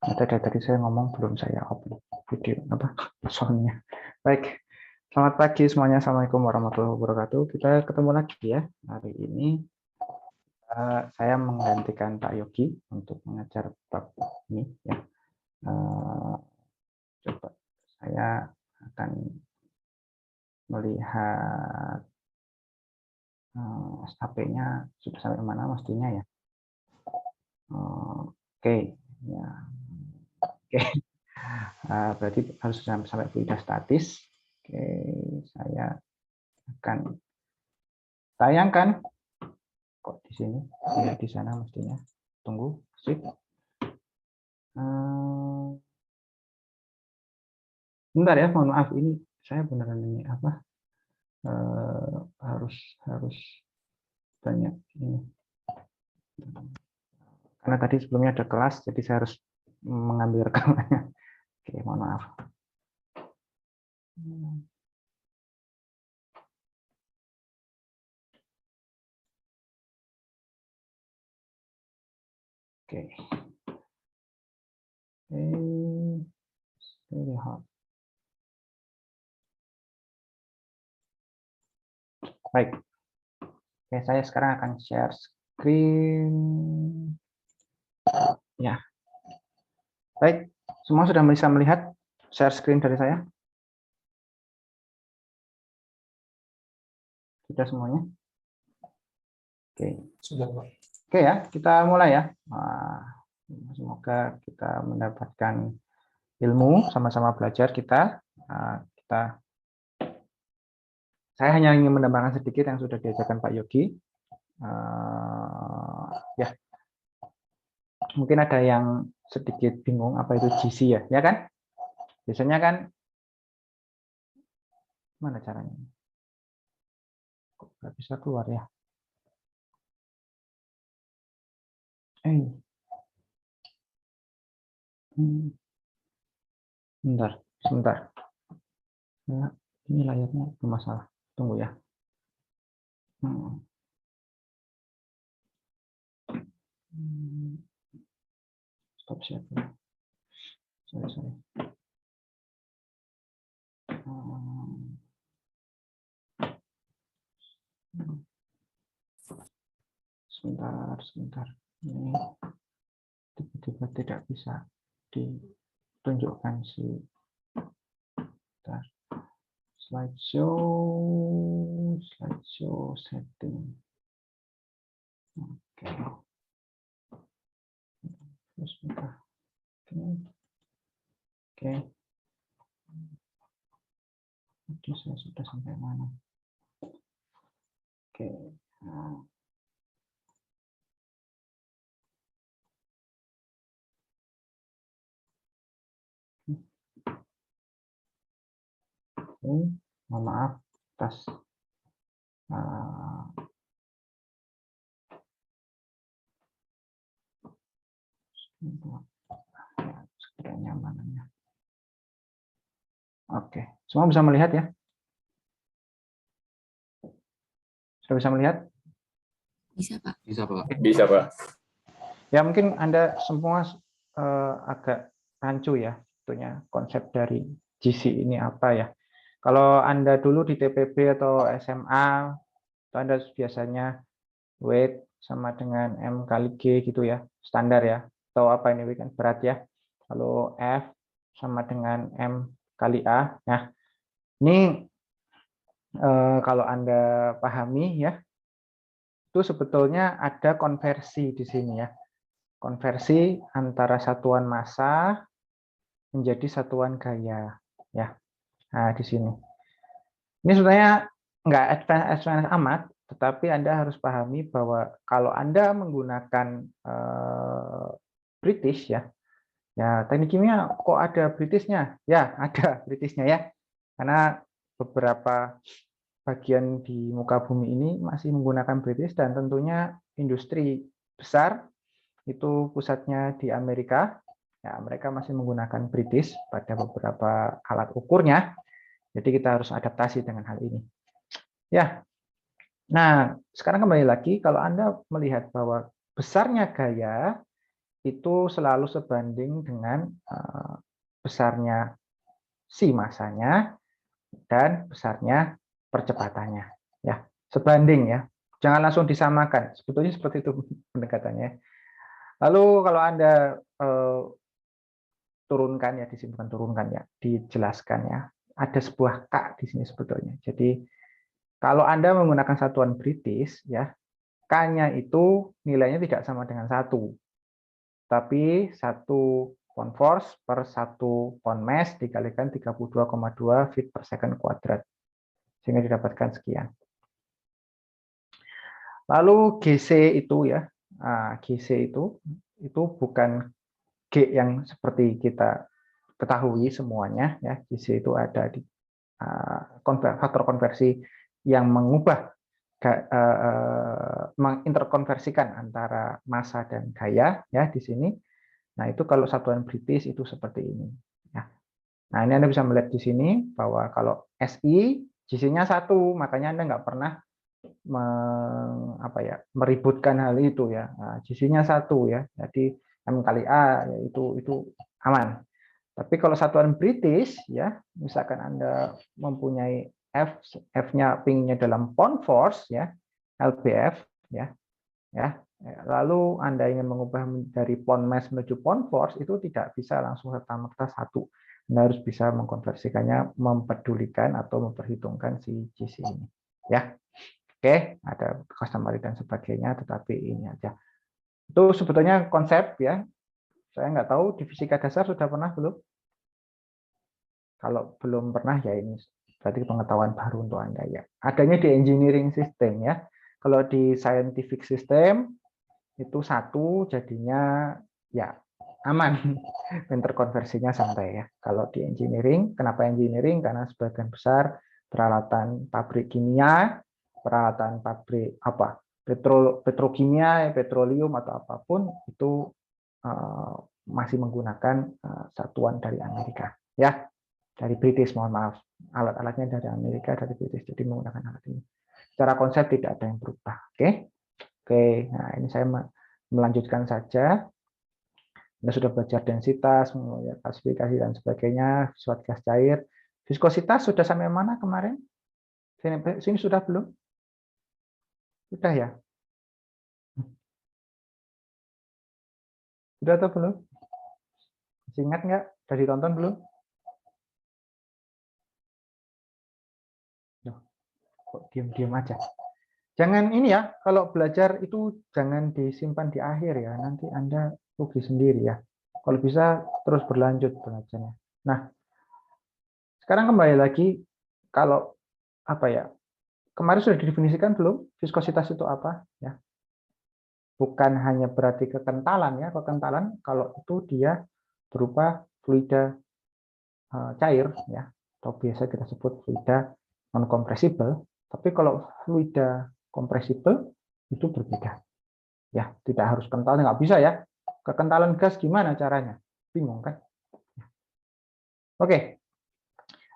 Tadi saya ngomong belum saya upload video apa soundnya. Baik, selamat pagi semuanya. Assalamualaikum warahmatullahi wabarakatuh. Kita ketemu lagi ya. Hari ini saya menggantikan Pak Yogi untuk mengajar bab ini ya. Coba saya akan melihat HP-nya sudah sampai mana mestinya ya. Oke, ya. Oke. Berarti harus sampai sudah statis. Oke, saya akan tayangkan kok di sini, ya di sana mestinya. Tunggu, sip. Bentar ya, mohon maaf ini saya beneran ini apa? Harus banyak ini. Karena tadi sebelumnya ada kelas, jadi saya harus mengambil rekamannya. Oke, mohon maaf. Oke. Lihat. Baik. Oke, saya sekarang akan share screen. Ya. Baik, semua sudah bisa melihat share screen dari saya? Sudah semuanya? Oke. Sudah, Pak. Oke ya, kita mulai ya. Semoga kita mendapatkan ilmu, sama-sama belajar kita. Saya hanya ingin menambahkan sedikit yang sudah diajarkan Pak Yogi. Ya, mungkin ada yang sedikit bingung apa itu GC ya, ya kan? Biasanya kan, mana caranya? Kok nggak bisa keluar ya? Sebentar. Nah, ini layarnya bermasalah. Tunggu ya. Stop share. Sorry. Sebentar. Ini tiba-tiba tidak bisa ditunjukkan si slideshow setting. Oke. Oke. Oke, saya sudah sampai mana? Oke. Mohon maaf atas sekiranya mananya. Oke, semua bisa melihat ya? Sudah bisa melihat? Bisa, Pak. Bisa, Pak. Ya, mungkin Anda semua agak rancu ya, sebetulnya konsep dari GC ini apa ya. Kalau Anda dulu di TPB atau SMA, itu Anda biasanya weight sama dengan M kali G gitu ya, standar ya. Atau apa ini kan berat ya. Kalau F sama dengan M kali A. Nah, ini kalau Anda pahami ya, itu sebetulnya ada konversi di sini ya. Konversi antara satuan massa menjadi satuan gaya ya. Nah, di sini. Ini sebenarnya nggak advance amat, tetapi Anda harus pahami bahwa kalau Anda menggunakan British ya, teknik kimia kok ada Britishnya? Ya, ada Britishnya ya. Karena beberapa bagian di muka bumi ini masih menggunakan British dan tentunya industri besar itu pusatnya di Amerika. Ya, mereka masih menggunakan British pada beberapa alat ukurnya. Jadi kita harus adaptasi dengan hal ini. Ya. Nah, sekarang kembali lagi kalau Anda melihat bahwa besarnya gaya itu selalu sebanding dengan besarnya si masanya dan besarnya percepatannya. Ya, sebanding ya. Jangan langsung disamakan. Sebetulnya seperti itu pendekatannya. Lalu kalau Anda turunkan ya, disimpan turunkan ya, dijelaskan ya. Ada sebuah K di sini sebetulnya. Jadi kalau Anda menggunakan satuan British ya, K-nya itu nilainya tidak sama dengan 1, tapi 1 pound force per 1 pound mass dikalikan 32,2 feet per second kuadrat. Sehingga didapatkan sekian. Lalu GC itu ya, GC itu bukan G yang seperti kita ketahui semuanya ya. GC itu ada di faktor konversi yang mengubah menginterkonversikan antara massa dan gaya ya di sini. Nah, itu kalau satuan British itu seperti ini ya. Nah, ini Anda bisa melihat di sini bahwa kalau SI GC-nya 1, makanya Anda nggak pernah meributkan hal itu ya. Nah, GC-nya 1 ya. Jadi M kali A ya, itu aman. Tapi kalau satuan British ya, misalkan Anda mempunyai F-nya pingnya dalam pound force ya, LBF ya. Lalu Anda ingin mengubah dari pound mass menuju pound force, itu tidak bisa langsung serta-merta 1. Anda harus bisa mengkonversikannya, mempedulikan atau memperhitungkan si GC ini ya. Oke, ada customary dan sebagainya, tetapi ini aja. Itu sebetulnya konsep ya. Saya nggak tahu di fisika dasar sudah pernah belum? Kalau belum pernah ya ini berarti pengetahuan baru untuk Anda ya. Adanya di engineering system ya. Kalau di scientific system itu 1 jadinya ya aman. Interkonversinya santai ya. Kalau di engineering, kenapa engineering? Karena sebagian besar peralatan pabrik kimia, peralatan pabrik petrokimia, petroleum atau apapun itu masih menggunakan satuan dari Amerika ya. Dari British, mohon maaf, alat-alatnya dari Amerika, dari British, jadi menggunakan alat ini. Secara konsep tidak ada yang berubah. Oke. Nah ini saya melanjutkan saja. Anda sudah belajar densitas, klasifikasi dan sebagainya, suatu gas cair. Viskositas sudah sampai mana kemarin? Sini sudah belum? Sudah ya? Sudah atau belum? Masih ingat nggak? Sudah ditonton belum? Kok diam-diam aja? Jangan ini ya, kalau belajar itu jangan disimpan di akhir ya, nanti Anda rugi sendiri ya. Kalau bisa terus berlanjut belajarnya. Nah, sekarang kembali lagi, kalau kemarin sudah didefinisikan belum viskositas itu apa ya? Bukan hanya berarti kekentalan ya, kekentalan kalau itu dia berupa fluida cair ya, atau biasa kita sebut fluida non compressible. Tapi kalau fluida compressible itu berbeda ya, tidak harus kental, nggak bisa ya. Kekentalan gas gimana caranya? Bingung kan? Oke,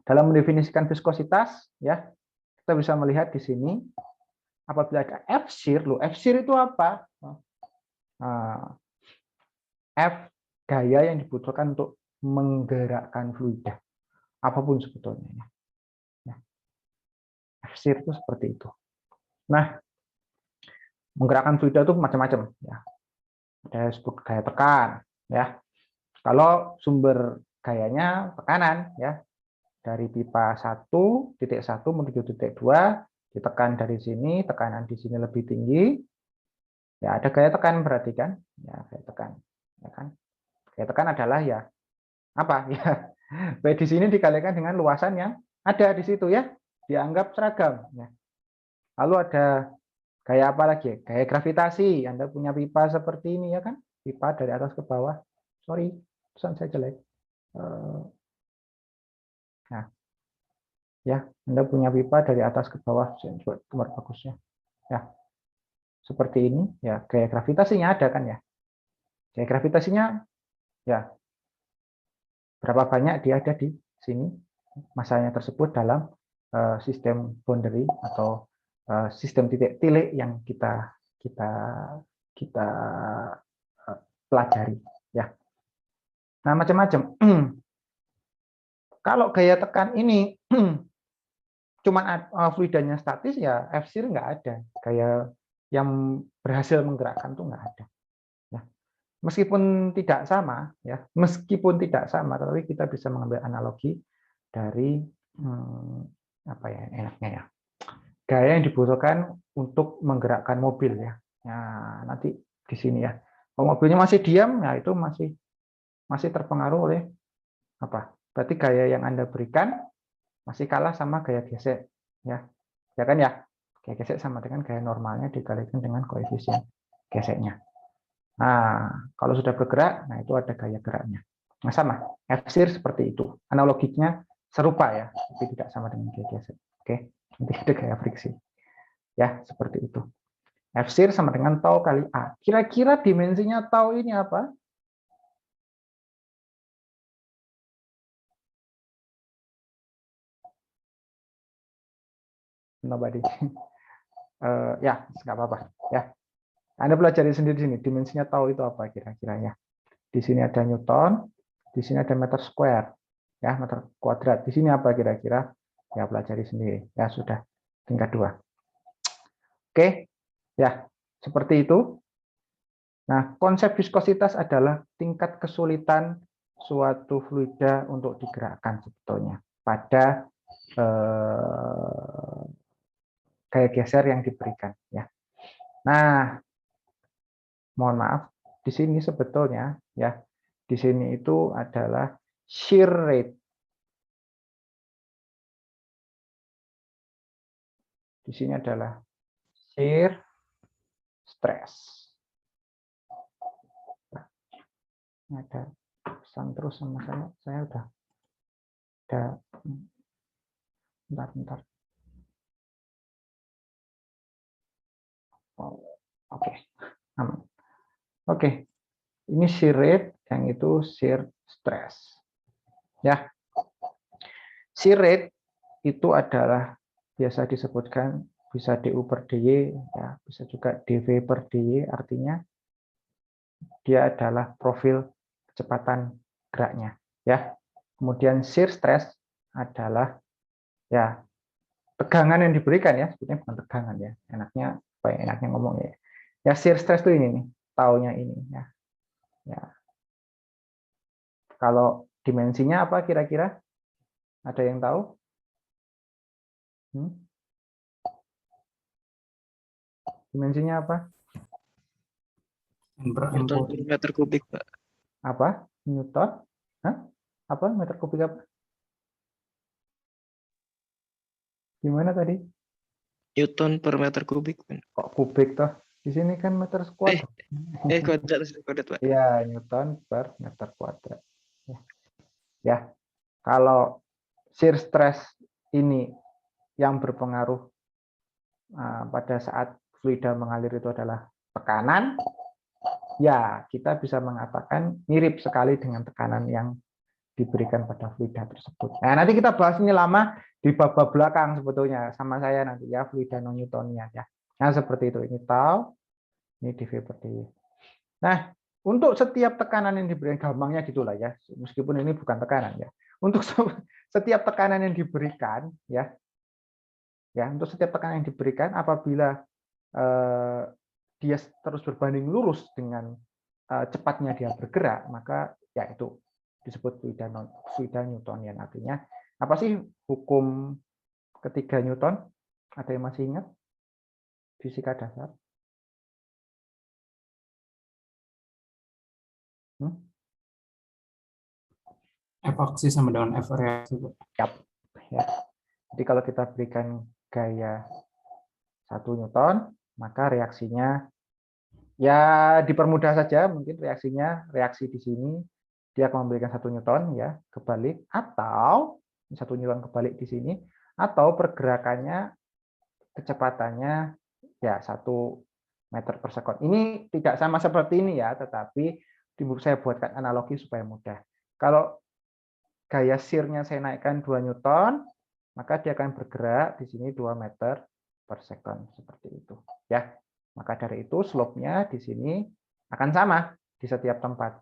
dalam mendefinisikan viskositas ya, kita bisa melihat di sini apabila ada F shear, F shear itu apa? F gaya yang dibutuhkan untuk menggerakkan fluida apapun sebetulnya. F shear itu seperti itu. Nah, menggerakkan fluida itu macam-macam ya. Ada disebut gaya tekan ya. Kalau sumber gayanya tekanan ya, dari pipa 1.1 menuju titik 2 ditekan dari sini, tekanan di sini lebih tinggi. Ya, ada gaya tekan berarti kan? Ya, gaya tekan. Ya kan? Gaya tekan adalah ya apa? Ya, B di sini dikalikan dengan luasan yang ada di situ ya, dianggap seragam ya. Lalu ada gaya apa lagi? Gaya gravitasi. Anda punya pipa seperti ini ya kan? Pipa dari atas ke bawah. Sorry, pesan saya jelek. Nah, ya, Anda punya pipa dari atas ke bawah. Saya buat gambar bagusnya. Ya, seperti ini. Ya, gaya gravitasinya ada kan ya? Gaya gravitasinya ya berapa banyak dia ada di sini masanya tersebut dalam sistem boundary atau sistem titik tilik yang kita pelajari ya. Nah, macam-macam. Kalau gaya tekan ini cuman fluidanya statis ya F-SIR nggak ada. Gaya yang berhasil menggerakkan tuh nggak ada. Ya. Meskipun tidak sama ya, tapi kita bisa mengambil analogi dari apa ya enaknya ya. Gaya yang dibutuhkan untuk menggerakkan mobil ya. Nah, nanti di sini ya. Kalau mobilnya masih diam, ya itu masih terpengaruh oleh apa? Berarti gaya yang Anda berikan masih kalah sama gaya gesek ya. Ya kan ya? Gaya gesek sama dengan gaya normalnya dikalikan dengan koefisien geseknya. Nah, kalau sudah bergerak, nah itu ada gaya geraknya. Nah, sama. F-SIR seperti itu. Analoginya serupa ya, tapi tidak sama dengan gaya gesek. Oke, nanti ada gaya friksi. Ya, seperti itu. F-SIR sama dengan tau kali A. Kira-kira dimensinya tau ini apa? Nobody. Ya, nggak apa-apa. Ya, Anda pelajari sendiri di sini. Dimensinya tau itu apa kira-kira ya? Di sini ada Newton, di sini ada meter square, ya meter kuadrat. Di sini apa kira-kira? Ya pelajari sendiri. Ya sudah, tingkat 2. Oke, ya seperti itu. Nah, konsep viskositas adalah tingkat kesulitan suatu fluida untuk digerakkan sebetulnya pada gaya geser yang diberikan. Ya. Nah, mohon maaf, di sini sebetulnya ya di sini itu adalah shear rate. Di sini adalah shear stress. Nah, ini ada pesan terus sama saya udah bentar. Oh, oke. Oke. Ini shear rate, yang itu shear stress. Ya. Shear rate itu adalah biasa disebutkan bisa DU per DY, ya, bisa juga DV per DY, artinya dia adalah profil kecepatan geraknya. Ya. Kemudian shear stress adalah ya tegangan yang diberikan ya, sebetulnya bukan tegangan ya, enaknya ngomong ya. Ya shear stress itu ini nih, taunya ini ya. Ya. Kalau dimensinya apa kira-kira? Ada yang tahu? Dimensinya apa? Newton per meter kubik, Pak. Apa? Newton? Hah? Apa? Meter kubik apa? Gimana tadi? Newton per meter kubik, Pak. Kok kubik toh? Di sini kan meter kuadrat. Kuadrat, Pak. Ya, Newton per meter kuadrat. Ya, kalau shear stress ini yang berpengaruh pada saat fluida mengalir itu adalah tekanan, ya kita bisa mengatakan mirip sekali dengan tekanan yang diberikan pada fluida tersebut. Nah, nanti kita bahas ini lama di bab belakang sebetulnya sama saya nanti ya fluida non Newtonian ya. Nah, seperti itu. Ini tau, ini dV per dy. Nah, untuk setiap tekanan yang diberikan, gampangnya gitulah ya, meskipun ini bukan tekanan ya. Untuk setiap tekanan yang diberikan ya, untuk setiap tekanan yang diberikan apabila dia terus berbanding lurus dengan cepatnya dia bergerak, maka ya itu disebut fluida Newtonian. Artinya apa sih hukum ketiga Newton? Ada yang masih ingat? Fisika dasar. F aksi sama dengan F reaksi. Yap. Ya. Jadi kalau kita berikan gaya 1 Newton, maka reaksinya ya dipermudah saja, mungkin reaksi di sini dia akan memberikan 1 Newton ya kebalik, atau 1 Newton kebalik di sini, atau pergerakannya kecepatannya ya 1 meter per sekon. Ini tidak sama seperti ini ya, tetapi di buku saya buatkan analogi supaya mudah. Kalau gaya shear-nya saya naikkan 2 Newton, maka dia akan bergerak di sini 2 meter per sekon seperti itu ya. Maka dari itu slope-nya di sini akan sama di setiap tempat.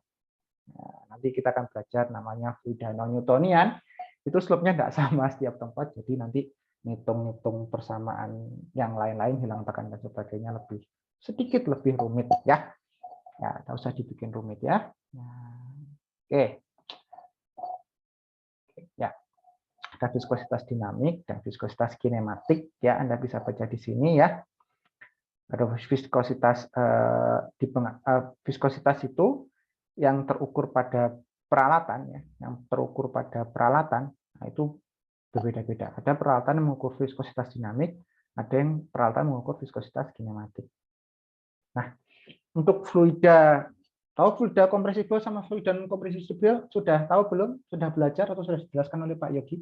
Nah, nanti kita akan belajar namanya fluida non-Newtonian. Itu slope-nya nggak sama setiap tempat, jadi nanti ngitung-ngitung persamaan yang lain-lain, hilang tekan dan sebagainya sedikit lebih rumit ya. Ya, nggak usah dibikin rumit ya. Nah, oke. Ya, ada viskositas dinamik dan viskositas kinematik ya. Anda bisa baca di sini ya. Ada viskositas viskositas itu yang terukur pada peralatan ya, yang terukur pada peralatan. Nah, itu berbeda-beda. Ada peralatan yang mengukur viskositas dinamik, ada yang peralatan mengukur viskositas kinematik. Nah, untuk fluida, tahu fluida kompresibel sama fluida non kompresibel sudah tahu belum? Sudah belajar atau sudah dijelaskan oleh Pak Yogi?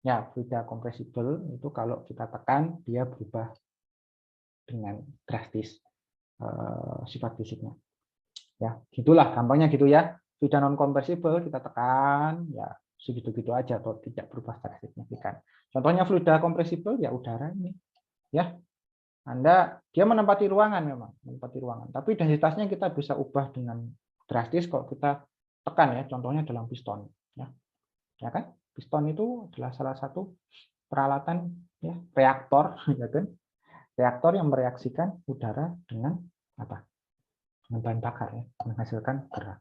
Ya, fluida kompresibel itu kalau kita tekan dia berubah dengan drastis sifat fisiknya. Ya, gitulah gampangnya gitu ya. Fluida non kompresibel kita tekan ya segitu-gitu aja atau tidak berubah secara signifikan. Contohnya fluida kompresibel ya udara ini. Ya. Dia menempati ruangan memang, menempati ruangan. Tapi densitasnya kita bisa ubah dengan drastis kalau kita tekan ya, contohnya dalam piston ya. Ya kan? Piston itu adalah salah satu peralatan ya, reaktor ya kan? Reaktor yang mereaksikan udara dengan apa? Dengan bahan bakar ya, menghasilkan gerak.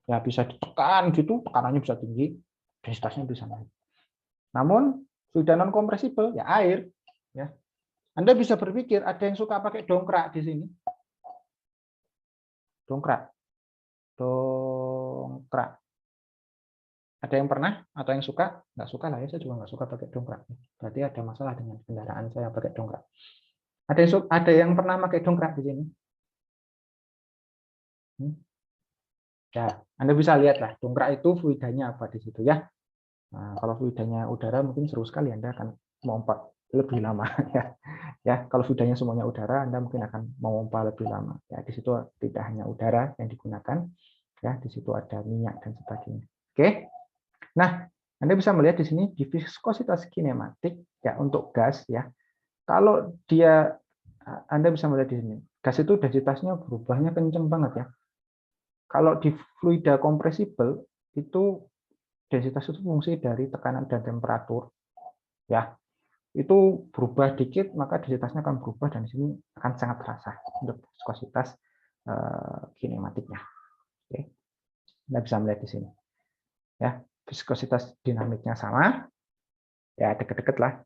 Ya bisa ditekan gitu, tekanannya bisa tinggi, densitasnya bisa naik. Namun fluida non kompresibel ya air ya. Anda bisa berpikir ada yang suka pakai dongkrak di sini. Dongkrak. Dongkrak. Ada yang pernah atau yang suka? Nggak suka lah ya, saya juga nggak suka pakai dongkrak. Berarti ada masalah dengan kendaraan saya pakai dongkrak. Ada yang pernah pakai dongkrak di sini? Ya, Anda bisa lihat lah, dongkrak itu fluidanya apa di situ ya. Nah, kalau fluidanya udara mungkin seru sekali, Anda akan melompat lebih lama ya. Ya, kalau fluidanya semuanya udara, Anda mungkin akan memompa lebih lama. Ya, di situ tidak hanya udara yang digunakan, ya, di situ ada minyak dan sebagainya. Oke. Nah, Anda bisa melihat di sini di viskositas kinematik ya untuk gas ya. Kalau dia Anda bisa melihat di sini, gas itu densitasnya berubahnya kenceng banget ya. Kalau di fluida kompresibel itu densitas itu fungsi dari tekanan dan temperatur ya. Itu berubah dikit maka densitasnya akan berubah dan di sini akan sangat terasa untuk viskositas kinematiknya. Oke. Anda bisa melihat di sini. Ya, viskositas dinamiknya sama. Ya, deket-deket lah.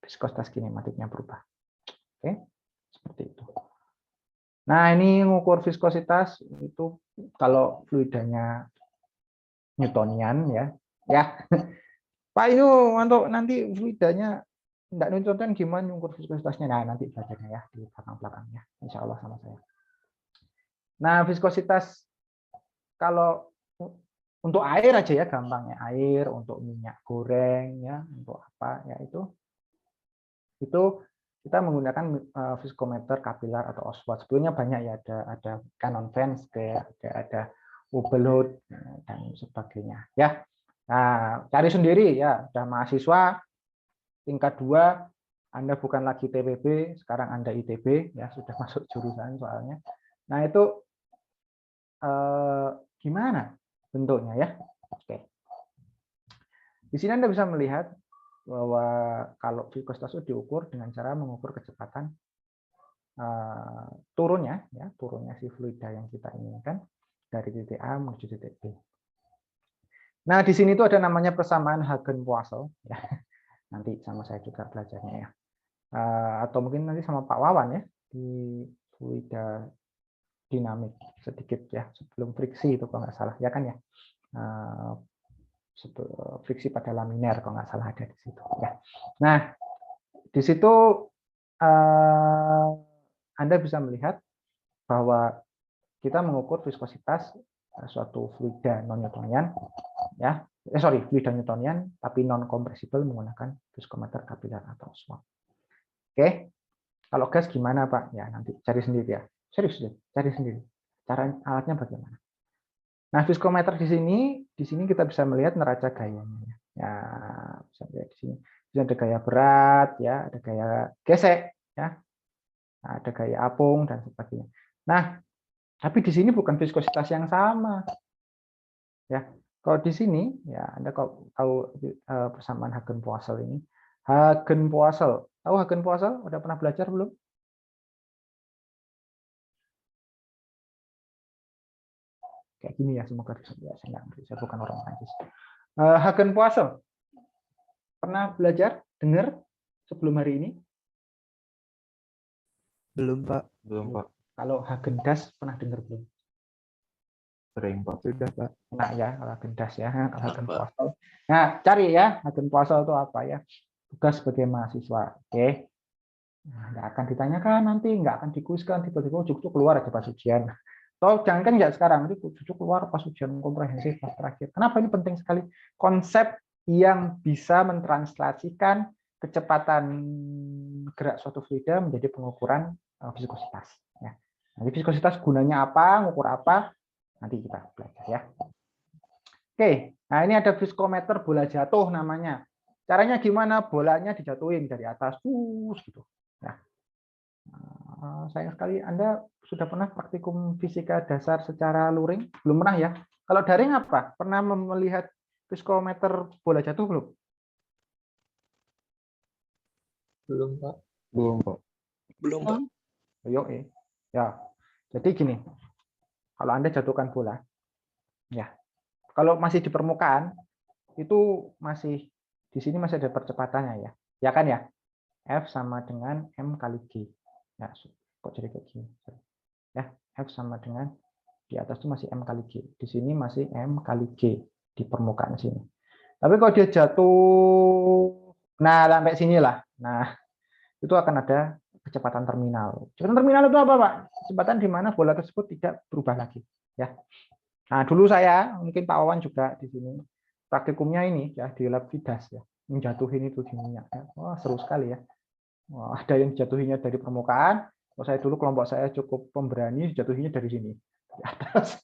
Viskositas kinematiknya berubah. Oke. Seperti itu. Nah, ini mengukur viskositas itu kalau fluidanya Newtonian ya. Ya. Pak itu untuk nanti fluidanya enggak Newtonian gimana mengukur viskositasnya? Nah, nanti belajarnya ya di belakang-belakangnya. Insya Allah sama saya. Nah, viskositas kalau untuk air aja ya gampangnya, air, untuk minyak goreng ya, untuk apa ya itu kita menggunakan viskometer kapilar atau Oswald. Sebelumnya banyak ya, ada Cannon Vance, ada Hubble dan sebagainya ya. Nah, cari sendiri ya, sudah mahasiswa tingkat 2, Anda bukan lagi TPB, sekarang Anda ITB ya, sudah masuk jurusan soalnya. Nah, itu gimana bentuknya ya? Oke. Di sini Anda bisa melihat bahwa kalau viskositas itu diukur dengan cara mengukur kecepatan turunnya si fluida yang kita inginkan dari titik A menuju titik B. Nah, di sini itu ada namanya persamaan Hagen-Poiseuille ya. Nanti sama saya juga belajarnya ya. Atau mungkin nanti sama Pak Wawan ya di fluida dinamik sedikit ya sebelum friksi itu kalau nggak salah ya kan ya. Friksi pada laminar kalau nggak salah ada di situ ya. Nah, di situ Anda bisa melihat bahwa kita mengukur viskositas suatu fluida non Newtonian ya. Fluida Newtonian tapi non kompresibel menggunakan viskometer kapilar atau Oswald. Oke. Kalau gas gimana, Pak? Ya, nanti cari sendiri ya. Serius deh, cari sendiri. Cara alatnya bagaimana? Nah, viskometer di sini kita bisa melihat neraca gayanya. Ya, bisa lihat di sini. Bisa ada gaya berat, ya, ada gaya gesek, ya. Nah, ada gaya apung dan sebagainya. Nah, tapi di sini bukan viskositas yang sama. Ya, kalau di sini ya Anda kalau tahu persamaan Hagen-Poiseuille ini. Hagen-Poiseuille. Tahu Hagen-Poiseuille? Udah pernah belajar belum? Kayak gini ya, semoga ya, saya nggak ngerti, saya bukan orang Prancis. Hagen-Poiseuille. Pernah belajar, dengar sebelum hari ini? Belum, Pak. Belum, Pak. Kalau Hagen-Dazs pernah dengar belum? Sering, Pak. Sudah, Pak. Nah ya, kalau Hagen-Dazs ya, kalau Hagen-Poiseuille. Nah, cari ya, Hagen-Poiseuille itu apa ya? Tugas sebagai mahasiswa, oke? Nah, nggak akan ditanyakan nanti, nggak akan dikuiskan, tiba-tiba ujuk keluar aja pas ujian. Atau jangan kan nggak sekarang, nanti ujuk keluar pas ujian komprehensif pas terakhir. Kenapa ini penting sekali? Konsep yang bisa mentranslasikan kecepatan gerak suatu fluida menjadi pengukuran viskositas. Ya. Nanti viskositas gunanya apa, ngukur apa, nanti kita belajar ya. Oke, nah ini ada viskometer bola jatuh namanya. Caranya gimana? Bolanya dijatuhin dari atas, gitu. Nah, sayang sekali Anda sudah pernah praktikum fisika dasar secara luring? Belum pernah ya? Kalau daring apa? Pernah melihat viskometer bola jatuh belum? Belum, Pak. Belum, Pak. Belum, Pak. Yuk, ya. Jadi gini, kalau Anda jatuhkan bola, ya, kalau masih di permukaan itu masih di sini masih ada percepatannya ya kan ya? F sama dengan M kali G. Ya, kok jadi kayak gini? Ya, F sama dengan di atas itu masih M kali G. Di sini masih M kali G di permukaan sini. Tapi kalau dia jatuh, nah sampai sinilah. Nah, itu akan ada kecepatan terminal. Kecepatan terminal itu apa, Pak? Kecepatan di mana bola tersebut tidak berubah lagi. Ya. Nah, dulu saya, mungkin Pak Wawan juga di sini, praktikumnya ini ya di lab Vidas ya, menjatuhin itu di minyak. Ya. Wah, seru sekali ya. Wah, ada yang jatuhinya dari permukaan. Kalau saya dulu kelompok saya cukup pemberani, jatuhinya dari sini di atas.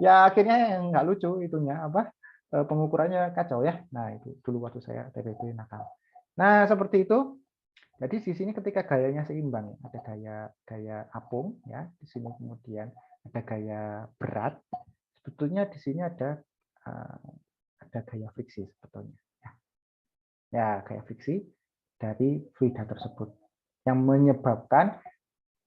Ya akhirnya yang nggak lucu itunya apa pengukurannya kacau ya. Nah itu dulu waktu saya TPP nakal. Nah seperti itu. Jadi di sini ketika gayanya seimbang, ada gaya apung ya, di sini kemudian ada gaya berat. Sebetulnya di sini ada gaya friksi sebetulnya. Ya gaya friksi dari fluida tersebut yang menyebabkan,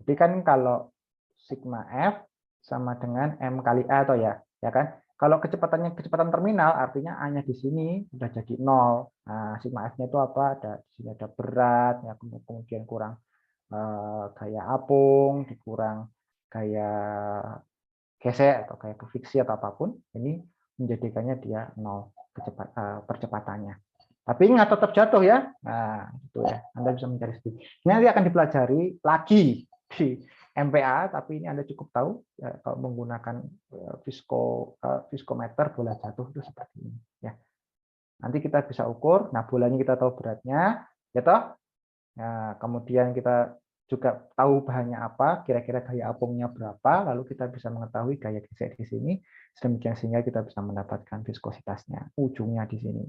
jadi kan kalau sigma F sama dengan M kali A atau ya kan? Kalau kecepatan terminal artinya A-nya di sini sudah jadi 0. Nah, sigma F-nya itu apa? Di sini ada berat, ya kemudian kurang gaya apung, dikurang gaya gesek atau gaya friksi atau apapun, ini menjadikannya dia 0 percepatannya. Tapi ingat tetap jatuh ya. Nah, itu ya. Anda bisa mencari sendiri. Ini nanti akan dipelajari lagi di MPA, tapi ini Anda cukup tahu ya, kalau menggunakan viskometer bola jatuh itu seperti ini ya. Nanti kita bisa ukur, nah bolanya kita tahu beratnya, ya toh. Nah, kemudian kita juga tahu bahannya apa, kira-kira gaya apungnya berapa, lalu kita bisa mengetahui gaya gesek di sini, sedemikian sehingga kita bisa mendapatkan viskositasnya, ujungnya di sini.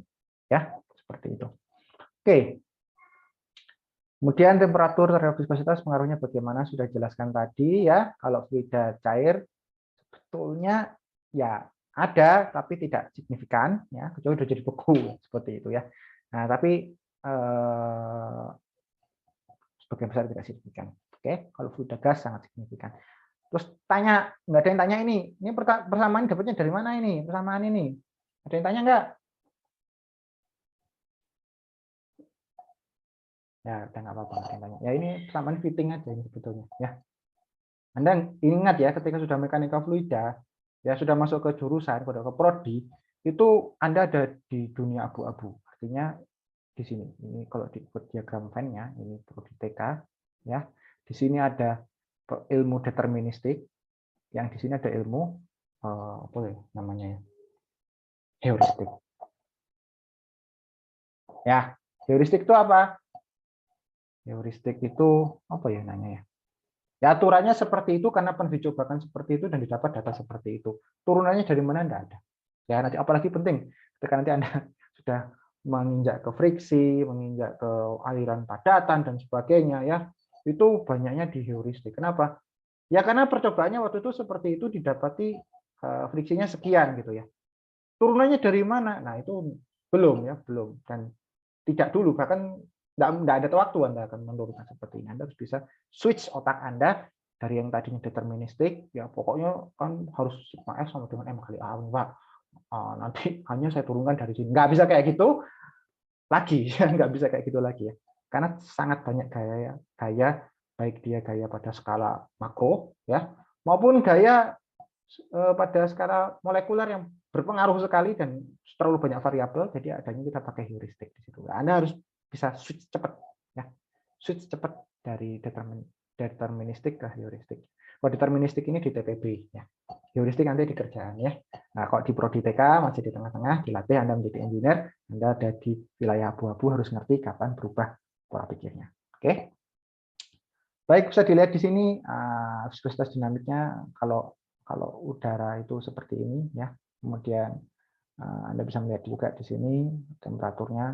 Ya, seperti itu. Oke. Kemudian temperatur terhadap viskositas pengaruhnya bagaimana sudah jelaskan tadi ya. Kalau fluida cair sebetulnya ya ada tapi tidak signifikan ya, kecuali sudah jadi beku seperti itu ya. Nah, tapi sebagian besar tidak signifikan. Oke, kalau fluida gas sangat signifikan. Terus tanya, nggak ada yang tanya ini persamaan dapatnya dari mana ini? Persamaan ini. Ada yang tanya nggak? Ya, udah nggak apa-apa. Ya ini persamaan fitting aja ini sebetulnya. Ya. Anda ingat ya, ketika sudah mekanika fluida, ya sudah masuk ke jurusan, ke prodi, itu Anda ada di dunia abu-abu. Artinya di sini, ini kalau diikut diagram Venn-nya, ini prodi TK, ya. Di sini ada ilmu deterministik, yang di sini ada ilmu apa ya namanya ya? Heuristik. Ya, heuristik itu apa? Heuristik itu apa ya namanya ya? Ya aturannya seperti itu karena pernah dicobakan seperti itu dan didapat data seperti itu. Turunannya dari mana enggak ada. Ya nanti apalagi penting ketika nanti Anda sudah menginjak ke friksi, menginjak ke aliran padatan dan sebagainya ya. Itu banyaknya di heuristik. Kenapa? Ya karena percobaannya waktu itu seperti itu didapati friksinya sekian gitu ya. Turunannya dari mana? Nah, itu belum ya, belum. Dan tidak dulu, bahkan tidak ada waktu Anda akan menurunkan seperti ini. Anda harus bisa switch otak Anda dari yang tadinya deterministik, ya pokoknya kan harus sigma F sama dengan M kali A, Pak. Nanti hanya saya turunkan dari sini. Nggak bisa kayak gitu lagi, nggak bisa kayak gitu lagi ya. Karena sangat banyak gaya baik dia gaya pada skala makro ya, maupun gaya pada skala molekuler yang berpengaruh sekali dan terlalu banyak variabel, jadi adanya kita pakai heuristik di situ. Anda harus bisa switch cepat ya, switch cepat dari deterministik ke heuristik. Kalau deterministik ini di TPB ya, heuristik nanti di kerjaan ya. Nah, kalau di prodi TK masih di tengah-tengah, dilatih Anda menjadi engineer, Anda ada di wilayah abu-abu, harus ngerti kapan berubah pola pikirnya. Oke. Baik, bisa dilihat di sini viskositas dinamiknya kalau udara itu seperti ini ya. Kemudian Anda bisa melihat juga di sini temperaturnya.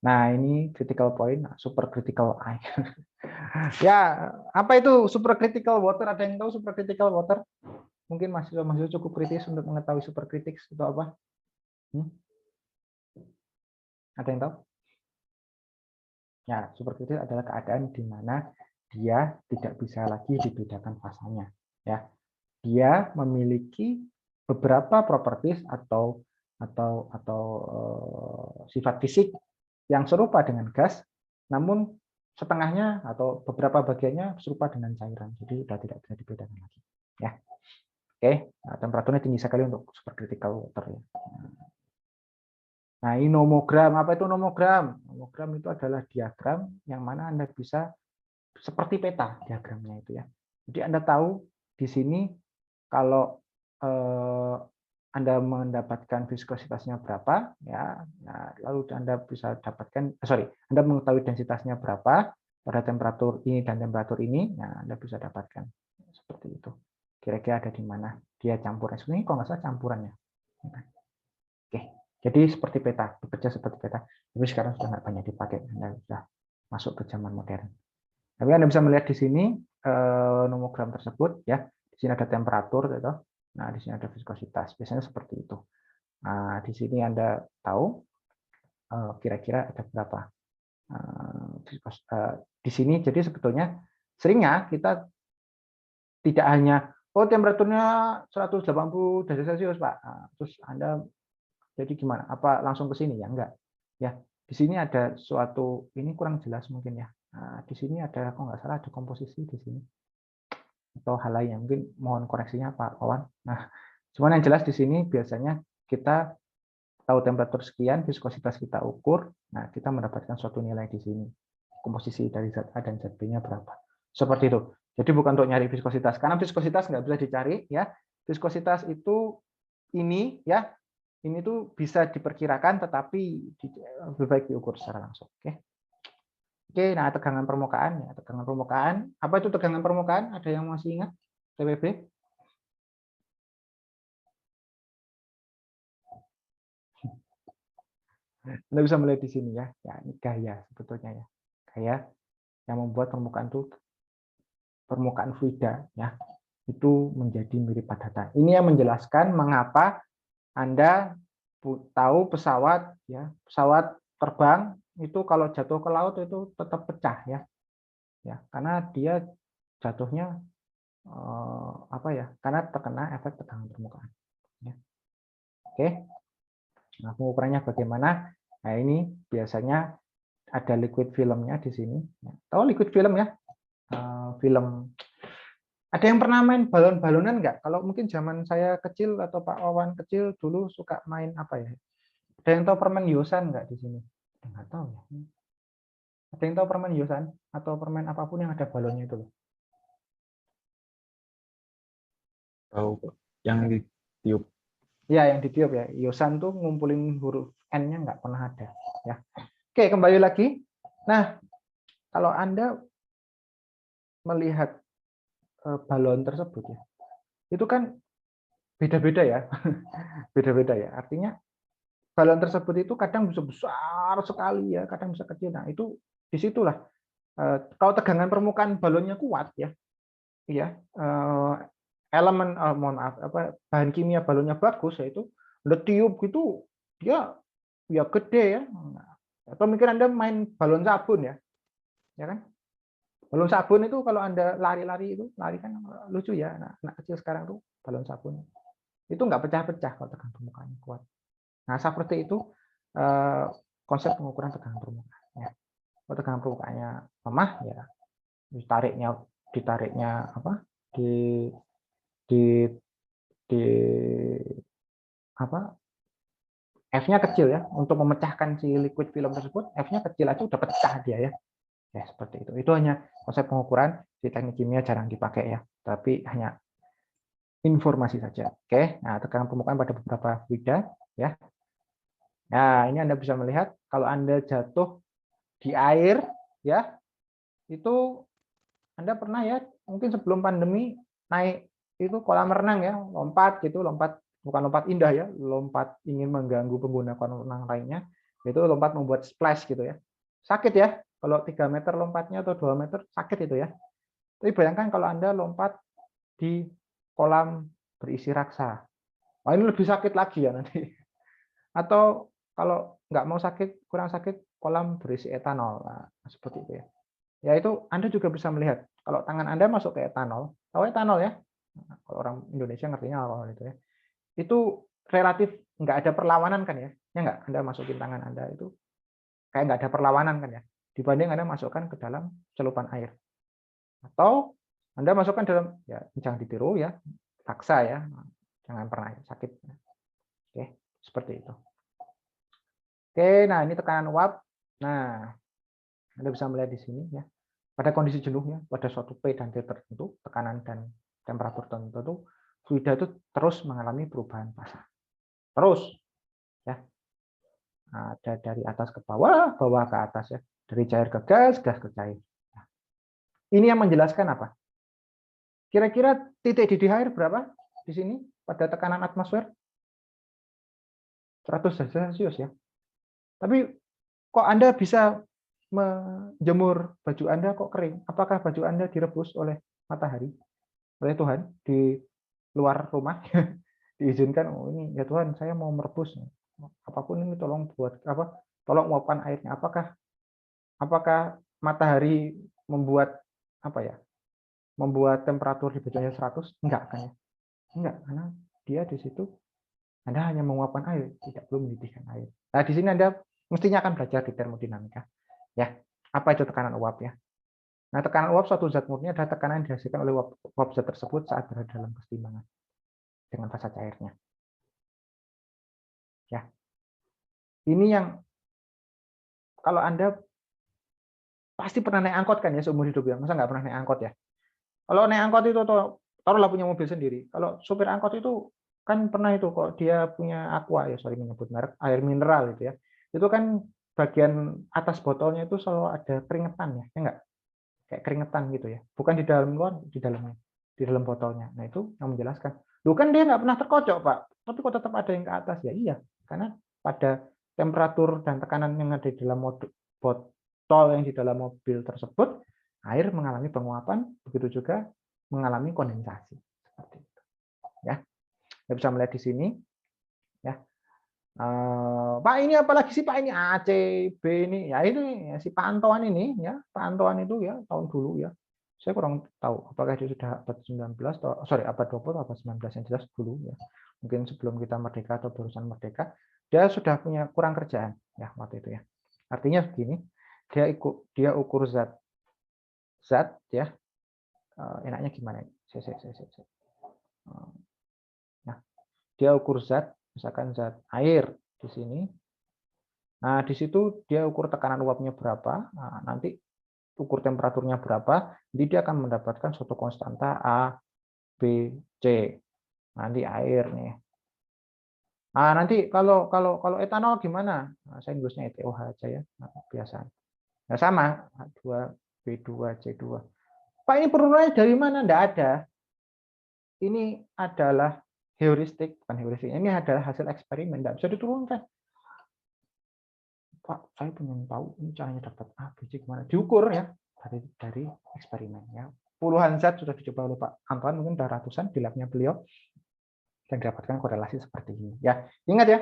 Nah, ini critical point, super critical air. Ya, apa itu super critical water? Ada yang tahu super critical water? Mungkin mahasiswa cukup kritis untuk mengetahui super critics itu apa? Ada yang tahu? Ya, super kritis adalah keadaan di mana dia tidak bisa lagi dibedakan fasanya. Ya, dia memiliki beberapa properties atau sifat fisik yang serupa dengan gas, namun setengahnya atau beberapa bagiannya serupa dengan cairan. Jadi sudah tidak bisa dibedakan lagi. Ya, oke. Nah, temperaturnya tinggi sekali untuk supercritical water. Ya. Nah, ini nomogram. Apa itu nomogram? Nomogram itu adalah diagram yang mana Anda bisa seperti peta diagramnya itu ya. Jadi Anda tahu di sini kalau Anda mendapatkan viskositasnya berapa ya, nah, lalu Anda bisa dapatkan Anda mengetahui densitasnya berapa pada temperatur ini dan temperatur ini, nah Anda bisa dapatkan seperti itu. Kira-kira ada di mana dia campuran. Sebenarnya kalau nggak salah campurannya. Oke. Jadi seperti peta, bekerja seperti peta. Tapi sekarang sudah nggak banyak dipakai, Anda sudah masuk ke zaman modern. Tapi Anda bisa melihat di sini nomogram tersebut ya. Di sini ada temperatur gitu. Nah, di sini ada viskositas. Biasanya seperti itu. Nah, di sini Anda tahu kira-kira ada berapa di sini. Jadi sebetulnya seringnya kita tidak hanya temperaturnya 180 derajat Celcius, Pak. Nah, terus Anda jadi gimana? Apa langsung ke sini ya? Enggak. Ya, di sini ada suatu ini kurang jelas mungkin ya. Nah, di sini ada kalau nggak salah ada komposisi di sini atau hal lain yang mungkin mohon koreksinya Pak Wawan. Nah, cuman yang jelas di sini biasanya kita tahu temperatur sekian, viskositas kita ukur, nah kita mendapatkan suatu nilai di sini. Komposisi dari zat A dan zat B-nya berapa. Seperti itu. Jadi bukan untuk nyari viskositas, karena viskositas nggak bisa dicari ya. Viskositas itu ini ya. Ini tuh bisa diperkirakan, tetapi lebih baik diukur secara langsung. Oke, nah tegangan permukaan ya, tegangan permukaan. Apa itu tegangan permukaan? Ada yang masih ingat? TWB? Anda bisa melihat di sini ya. Ya, ini gaya sebetulnya ya. Gaya yang membuat permukaan fluida ya itu menjadi mirip padatan. Ini yang menjelaskan mengapa Anda tahu pesawat terbang itu kalau jatuh ke laut itu tetap pecah ya. Ya, karena dia jatuhnya karena terkena efek tegangan permukaan. Ya. Oke. Nah, pengukurannya bagaimana? Nah, ini biasanya ada liquid filmnya di sini. Tahu liquid film ya? Film. Ada yang pernah main balon-balonan nggak? Kalau mungkin zaman saya kecil atau Pak Wawan kecil dulu suka main apa ya? Ada yang tahu permen Yosan nggak di sini? Nggak tahu ya. Ada yang tahu permen Yosan atau permen apapun yang ada balonnya itu loh? Tahu Pak. Yang ditiup. Ya, yang ditiup ya. Yosan tuh ngumpulin huruf N-nya nggak pernah ada. Ya. Oke, kembali lagi. Nah, kalau Anda melihat balon tersebut ya, itu kan beda-beda ya. Beda-beda ya. Artinya balon tersebut itu kadang bisa besar sekali ya, kadang bisa kecil. Nah, itu disitulah Kalau tegangan permukaan balonnya kuat ya, ya elemen mohon maaf bahan kimia balonnya bagus, yaitu udah tiup gitu dia ya gede ya. Atau mungkin Anda main balon sabun ya kan? Balon sabun itu kalau Anda lari-lari itu, lari kan lucu ya, anak kecil sekarang tuh balon sabun. Itu nggak pecah-pecah kalau tegangan permukaannya kuat. Nah, seperti itu konsep pengukuran tegangan permukaan. Ya. Kalau tegangan permukaannya lemah, ya ditariknya apa? Di apa? F-nya kecil ya, untuk memecahkan si liquid film tersebut, F-nya kecil aja udah pecah dia ya. Ya, seperti itu. Itu hanya konsep pengukuran di teknik kimia jarang dipakai ya, tapi hanya informasi saja. Oke, nah tegangan permukaan pada beberapa fluida ya. Nah, ini Anda bisa melihat kalau Anda jatuh di air ya, itu Anda pernah ya, mungkin sebelum pandemi naik itu kolam renang ya, lompat gitu, lompat bukan lompat indah ya, lompat ingin mengganggu pengguna kolam renang lainnya, itu lompat membuat splash gitu ya. Sakit ya, kalau 3 meter lompatnya atau 2 meter sakit itu ya. Tapi bayangkan kalau Anda lompat di kolam berisi raksa. Wah, ini lebih sakit lagi ya nanti. Atau kalau nggak mau sakit, kurang sakit, kolam berisi etanol. Nah, seperti itu ya. Ya itu Anda juga bisa melihat. Kalau tangan Anda masuk ke etanol, tahu etanol ya? Nah, kalau orang Indonesia ngertinya apa itu ya. Itu relatif nggak ada perlawanan kan ya? Ya nggak? Anda masukin tangan Anda itu kayak nggak ada perlawanan kan ya? Dibanding Anda masukkan ke dalam celupan air. Atau Anda masukkan dalam, ya jangan ditiru ya, raksa ya. Jangan pernah sakit. Oke, seperti itu. Oke, nah ini tekanan uap. Nah, Anda bisa melihat di sini ya. Pada kondisi jenuhnya, pada suatu P dan T tertentu, tekanan dan temperatur tertentu, fluida itu terus mengalami perubahan fase. Terus, ya. Ada dari atas ke bawah, bawah ke atas ya. Dari cair ke gas, gas ke cair. Nah, ini yang menjelaskan apa? Kira-kira titik didih air berapa di sini pada tekanan atmosfer? 100 derajat Celcius ya. Tapi kok Anda bisa menjemur baju Anda kok kering? Apakah baju Anda direbus oleh matahari? Oleh Tuhan di luar rumah diizinkan, oh ini ya Tuhan saya mau merebus apapun ini, tolong buat apa, tolong uapkan airnya. Apakah matahari membuat apa ya, membuat temperatur di bajunya 100? Enggak kan ya? Enggak, karena dia di situ Anda hanya menguapkan air, tidak perlu mendidihkan air. Nah, di sini Anda mestinya akan belajar di termodinamika. Ya, apa itu tekanan uap ya? Nah, tekanan uap suatu zat murni adalah tekanan yang dihasilkan oleh uap zat tersebut saat berada dalam keseimbangan dengan fasa cairnya. Ya, ini yang kalau Anda pasti pernah naik angkot kan ya seumur hidup ya, masa nggak pernah naik angkot ya? Kalau naik angkot itu taruhlah punya mobil sendiri. Kalau supir angkot itu kan pernah itu kok dia punya aqua ya, sorry menyebut merek, air mineral itu ya. Itu kan bagian atas botolnya itu selalu ada keringetan ya enggak? Kayak keringetan gitu ya. Bukan di dalam luar, di dalamnya, di dalam botolnya. Nah, itu yang menjelaskan. Loh kan dia nggak pernah terkocok, Pak. Tapi kok tetap ada yang ke atas ya? Iya, karena pada temperatur dan tekanan yang ada di dalam botol yang di dalam mobil tersebut, air mengalami penguapan, begitu juga mengalami kondensasi. Seperti itu. Ya. Anda bisa melihat di sini. Ya. Pak ini apalagi sih Pak ini A, C, B ini ya ini ya, si Pak Antoan ini ya Pak Antoan itu ya tahun dulu ya saya kurang tahu apakah dia sudah abad 19 atau sorry abad 20 atau abad 19 yang jelas dulu ya mungkin sebelum kita merdeka atau barusan merdeka dia sudah punya kurang kerjaan ya waktu itu ya artinya begini dia ukur zat ya enaknya gimana nah dia ukur zat misalkan zat air di sini. Nah, di situ dia ukur tekanan uapnya berapa, nah, nanti ukur temperaturnya berapa, jadi dia akan mendapatkan suatu konstanta A, B, C. Nanti air nih. Nah, nanti kalau etanol gimana? Nah, saya nulisnya ETOH aja ya, nah, biasa. Nah, sama, A2, B2, C2. Pak, ini peruntukannya dari mana? Tidak ada. Ini adalah heuristik, bukan heuristik. Ini adalah hasil eksperimen, tidak bisa diturunkan. Pak, saya pengen tahu ini caranya dapat A, B, C gimana? Diukur ya. dari eksperimen ya. Puluhan zat sudah dicoba oleh Pak Antoine, mungkin sudah ratusan di labnya beliau, dan didapatkan korelasi seperti ini. Ya, ingat ya,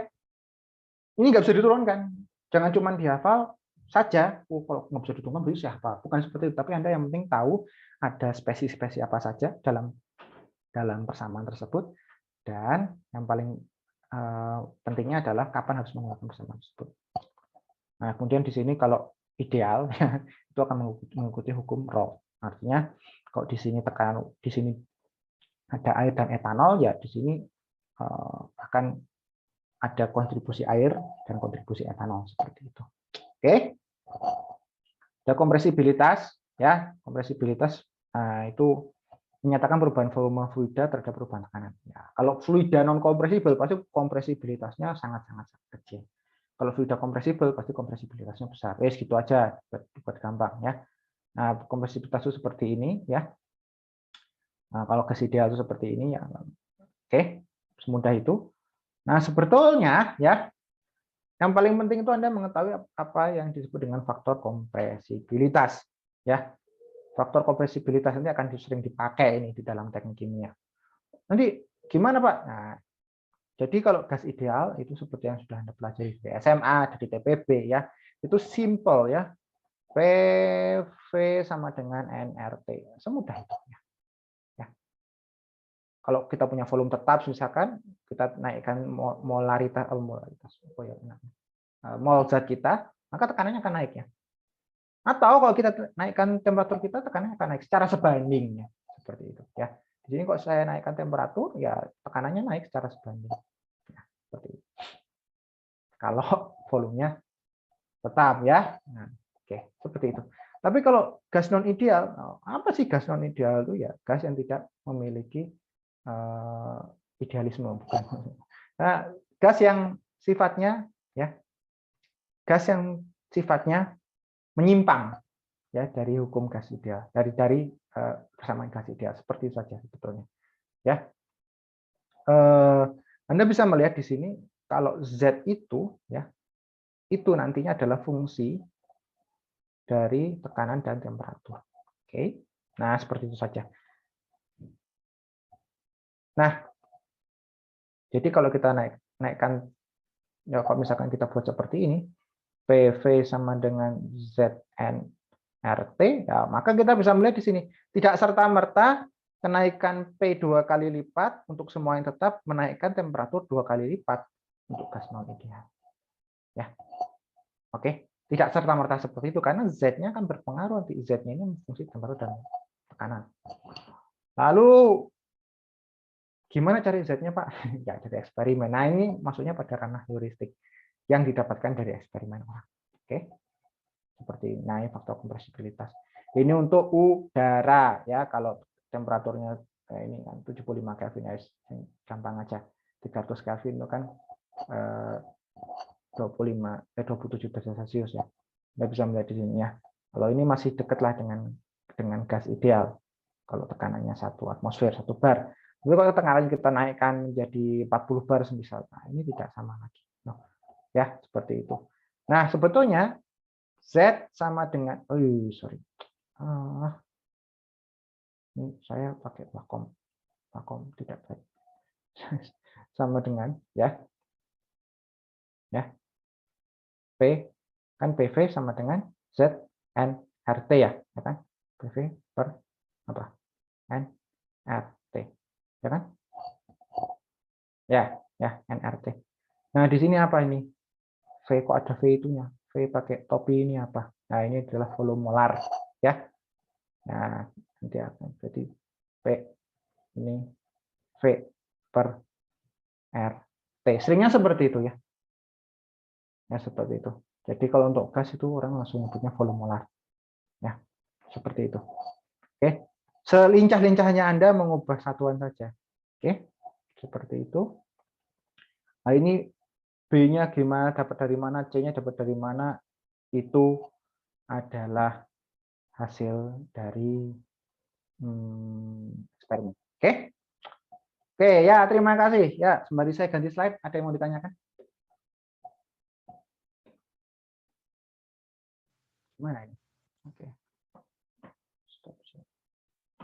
ini nggak bisa diturunkan. Jangan cuma dihafal saja. Kalau nggak bisa diturunkan, bisa hafal. Bukan seperti itu. Tapi Anda yang penting tahu ada spesies-spesies apa saja dalam persamaan tersebut, dan yang paling pentingnya adalah kapan harus menggunakan persamaan tersebut. Nah, kemudian di sini kalau ideal itu akan mengikuti hukum Raw. Artinya kalau di sini tekanan di sini ada air dan etanol, ya di sini akan ada kontribusi air dan kontribusi etanol seperti itu. Oke. Ada kompresibilitas ya, kompresibilitas itu menyatakan perubahan volume fluida terhadap perubahan tekanan. Ya, kalau fluida non kompresibel pasti kompresibilitasnya sangat-sangat kecil. Kalau fluida kompresibel pasti kompresibilitasnya besar. Gitu aja buat gampang ya. Nah, kompresibilitas itu seperti ini ya. Nah, kalau gas ideal itu seperti ini ya. Oke, semudah itu. Nah, sebetulnya ya yang paling penting itu Anda mengetahui apa yang disebut dengan faktor kompresibilitas ya. Faktor kompresibilitas nanti akan sering dipakai ini di dalam teknik kimia. Nanti gimana Pak? Nah, jadi kalau gas ideal itu seperti yang sudah Anda pelajari di SMA, di TPB ya, itu simple ya. PV sama dengan nRT. Semudah itu ya. Kalau kita punya volume tetap, misalkan kita naikkan molaritas mol zat kita, maka tekanannya akan naik ya. Atau kalau kita naikkan temperatur kita, tekanannya akan naik secara sebanding ya. Seperti itu ya. Di sini kalau saya naikkan temperatur, ya tekanannya naik secara sebanding. Ya, seperti itu. Kalau volumenya tetap ya. Nah, oke, seperti itu. Tapi kalau gas non ideal, apa sih gas non ideal itu ya? Gas yang tidak memiliki idealisme, bukan. Nah, gas yang sifatnya ya, gas yang sifatnya menyimpang ya dari hukum gas ideal, dari persamaan gas ideal, seperti itu saja sebetulnya ya. Anda bisa melihat di sini kalau Z itu ya, itu nantinya adalah fungsi dari tekanan dan temperatur. Oke, nah seperti itu saja. Nah, jadi kalau kita naikkan ya, kalau misalkan kita buat seperti ini, PV sama dengan ZnRT, ya, maka kita bisa melihat di sini tidak serta-merta kenaikan P 2 kali lipat untuk semua yang tetap menaikkan temperatur 2 kali lipat untuk gas non ideal. Ya. Oke, tidak serta-merta seperti itu karena Z-nya kan berpengaruh, nanti Z-nya ini fungsi temperatur dan tekanan. Lalu gimana cari Z-nya Pak? Ya dari eksperimen. Nah ini maksudnya pada ranah heuristik yang didapatkan dari eksperimen orang. Oke, seperti ini. Nah ini faktor kompresibilitas. Ini untuk udara ya. Kalau temperaturnya ini kan 75 Kelvin ya, gampang aja. 300 Kelvin itu kan 27 derajat Celcius ya. Anda bisa melihat di sini ya. Kalau ini masih dekatlah dengan gas ideal. Kalau tekanannya 1 atmosfer, 1 bar. Tapi kalau tekanan kita naikkan menjadi 40 bar semisal, nah ini tidak sama lagi. No. Ya, seperti itu. Nah, sebetulnya Z sama dengan ini saya pakai vakum tidak baik. Sama dengan ya. P kan PV sama dengan ZnRT ya kan? PV per apa? nRT. Ya kan? Ya, nRT. Nah, di sini apa ini? V kok ada V itunya? V pakai topi ini apa? Nah, ini adalah volume molar, ya. Nah, nanti akan jadi P ini V per RT. Seringnya seperti itu ya. Ya, seperti itu. Jadi kalau untuk gas itu orang langsung nyebutnya volume molar. Ya, seperti itu. Oke. Selincah-lincahnya Anda mengubah satuan saja. Oke. Seperti itu. Nah, ini B-nya gimana, dapat dari mana, C-nya dapat dari mana, itu adalah hasil dari eksperimen. Oke? Oke, ya terima kasih. Ya, sembari saya ganti slide, ada yang mau ditanyakan? Gimana ini? Oke.